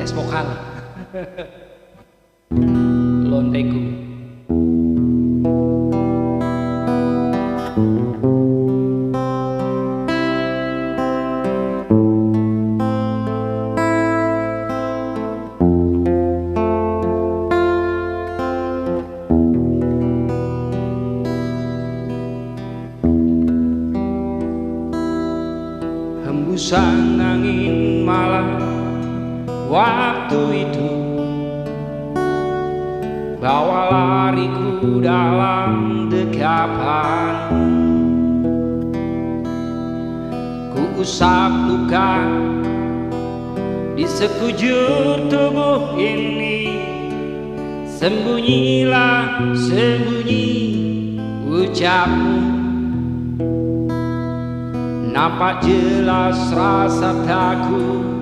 tes vokal. Lonteku. Hembusan angin malam waktu itu bawa lariku dalam dekapan. Ku usap luka di sekujur tubuh ini. Sembunyilah sembunyi ucapmu, nampak jelas rasa takut